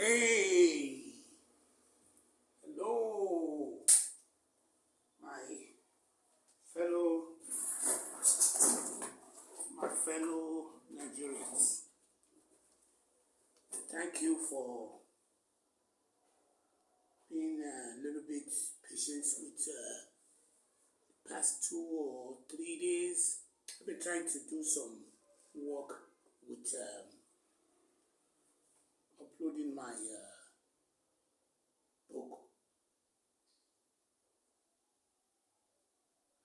Hey, hello, my fellow, Nigerians. Thank you for being a little bit patient with the past 2 or 3 days. I've been trying to do some work with uploading my book,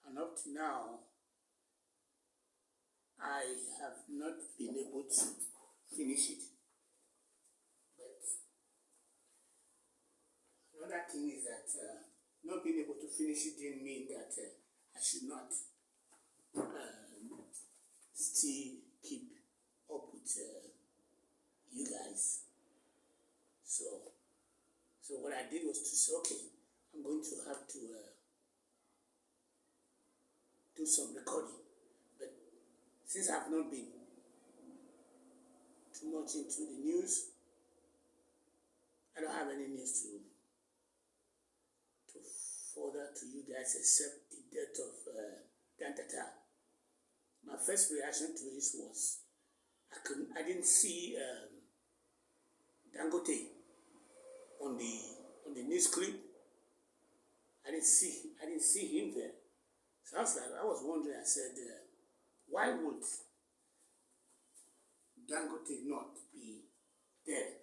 and up to now, I have not been able to finish it. But another thing is that not being able to finish it didn't mean that I should not still keep up with you guys. So what I did was to say, okay, I'm going to have to do some recording. But since I've not been too much into the news, I don't have any news to further to you guys except the death of Dan Tata. My first reaction to this was I didn't see Dangote on the news clip. I didn't see him there. So I was wondering. I said, why would Dangote not be there?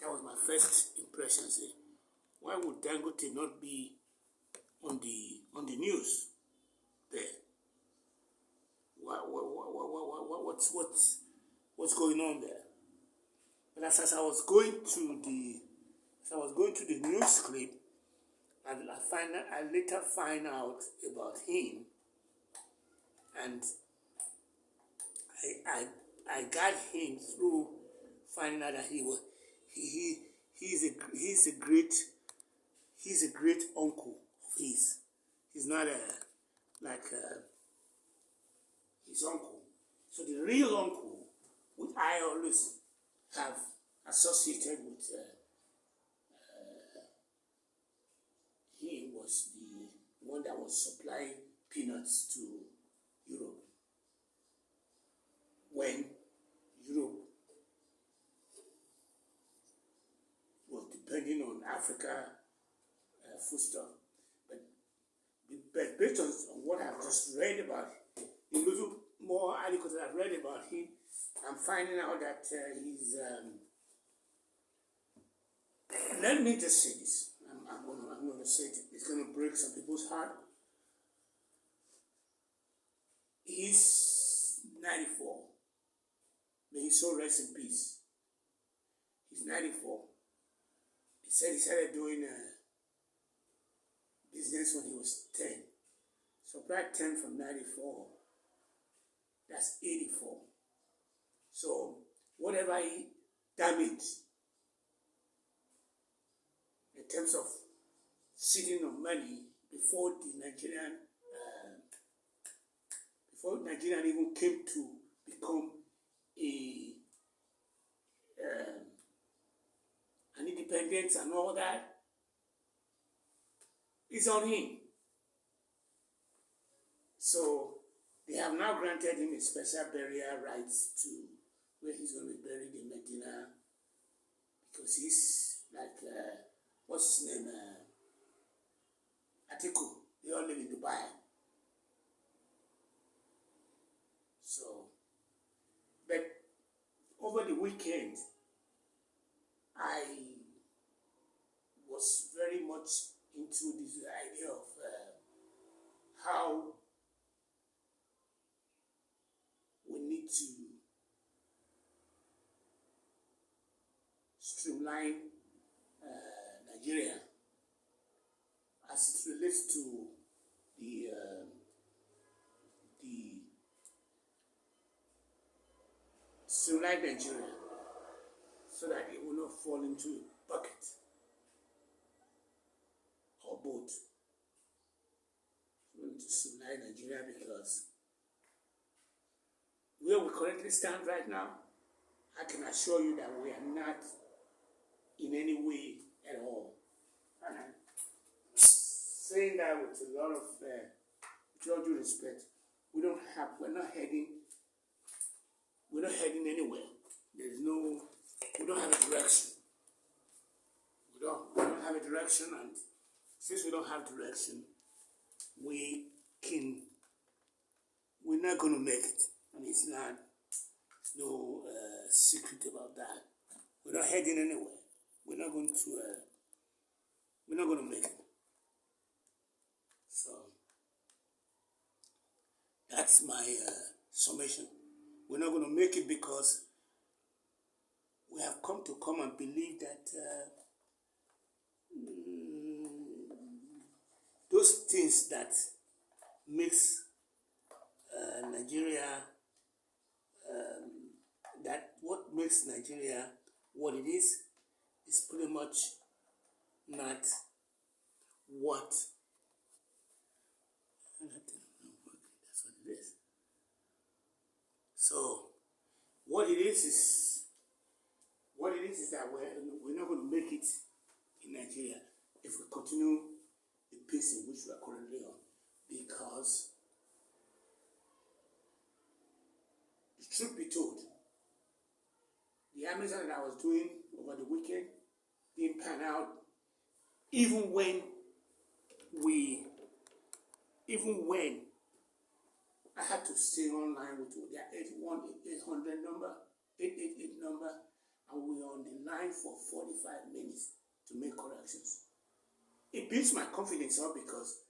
That was my first impression. Say, why would Dangote not be on the news there? What's going on there? But as I was going to the news clip, and I later find out about him, and I got him through finding out that he's a great uncle of his. He's not his uncle. So the real uncle, which I always have associated with him, was the one that was supplying peanuts to Europe when Europe was depending on Africa foodstuff. But based on what I've just read about him, a little more articles that I've read about him, I'm finding out that he's. Let me just say this. I'm going to say it. It's going to break some people's heart. He's 94. May his soul rest in peace. He's 94. He said he started doing business when he was 10. Subtract 10 from 94. That's 84. So whatever he damaged in terms of sitting on money before Nigerian even came to become an independence and all that, is on him. So they have now granted him a special burial rights to where he's going to be buried in Medina, because he's like what's his name, Atiku. They all live in Dubai. So, but over the weekend, I was very much into this idea of how we need to streamline Nigeria as it relates to the streamline Nigeria, so that it will not fall into a bucket or boat. We need to streamline Nigeria because where we currently stand right now, I can assure you that we are not in any way at all. And I'm saying that with a lot of, with all due respect, we're not heading anywhere. We don't have a direction. We don't have a direction, and since we don't have direction, we're not going to make it. And it's no secret about that. We're not heading anywhere. We're not going to make it. So that's my summation. We're not going to make it because we have come and believe that those things that makes Nigeria, that what makes Nigeria what it is pretty much not what. That's what it is. So what it is that we're not going to make it in Nigeria if we continue the pace in which we are currently on, because the truth be told, the Amazon that I was doing over the weekend didn't pan out, even when I had to stay online with their 800 number, 888 number, and we were on the line for 45 minutes to make corrections. It builds my confidence up because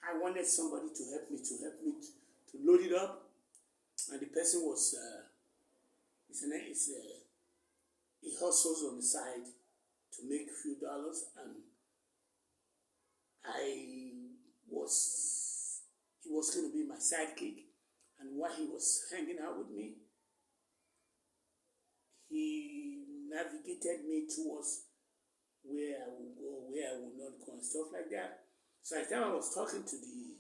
I wanted somebody to help me to load it up, and the person was he hustles on the side to make a few dollars, and he was going to be my sidekick, and while he was hanging out with me, he navigated me towards where I would go, where I would not go, and stuff like that. So at the time I was talking to the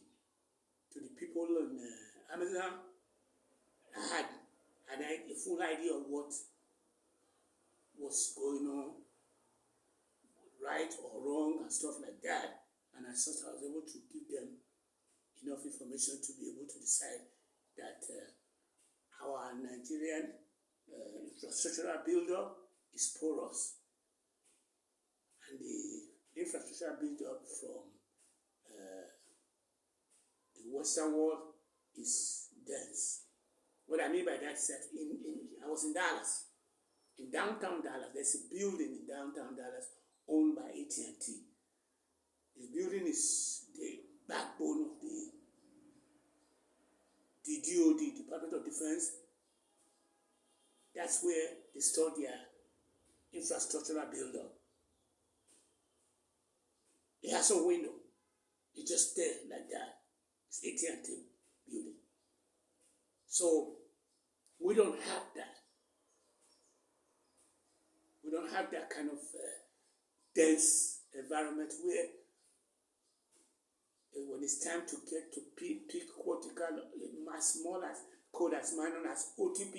people on Amazon, I had a full idea of what was going on, right or wrong, and stuff like that. And I thought I was able to give them enough information to be able to decide that our Nigerian infrastructural build-up is porous, and the infrastructural build-up from the Western world is dense. What I mean by that is that I was in Dallas, in downtown Dallas. There's a building in downtown Dallas owned by AT&T. This building is the backbone of the DOD, Department of Defense. That's where they store their infrastructural build-up. It has a window. It's just there like that. It's AT&T building. So we don't have that. We don't have that kind of dense environment where when it's time to get to peak cortical, as small as code as minor as OTP,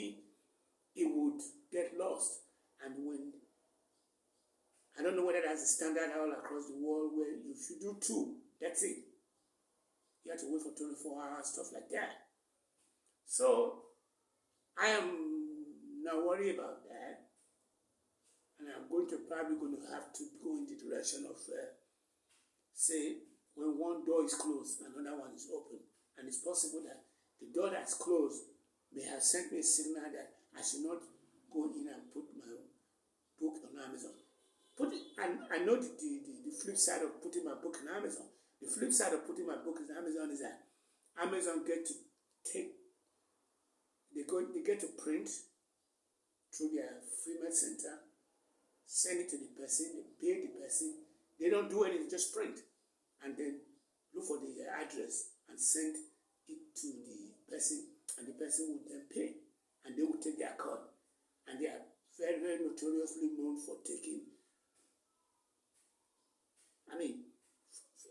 it would get lost. And when, I don't know whether that's a standard all across the world, where if you do 2, that's it. You have to wait for 24 hours, stuff like that. So I am not worried about that. And I'm probably going to have to go in the direction of, say, when one door is closed, another one is open. And it's possible that the door that's closed may have sent me a signal that I should not go in and put my book on Amazon. And I know the flip side of putting my book on Amazon. The flip side of putting my book on Amazon is that Amazon get to print through their Freeman Center, send it to the person, they pay the person. They don't do anything, just print. And then look for the address and send it to the person, and the person will then pay, and they will take their cut. And they are very, very notoriously known for taking. I mean,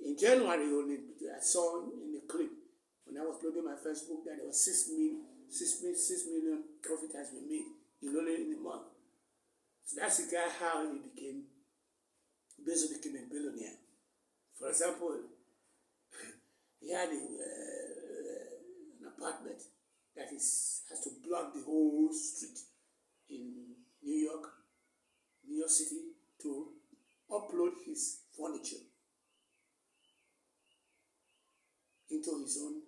in January only, I saw in the clip when I was loading my Facebook that there was 6 million profit has been made in only in a month. So that's the guy how Bezos became a billionaire. For example, he had an apartment that has to block the whole street in New York City, to upload his furniture into his own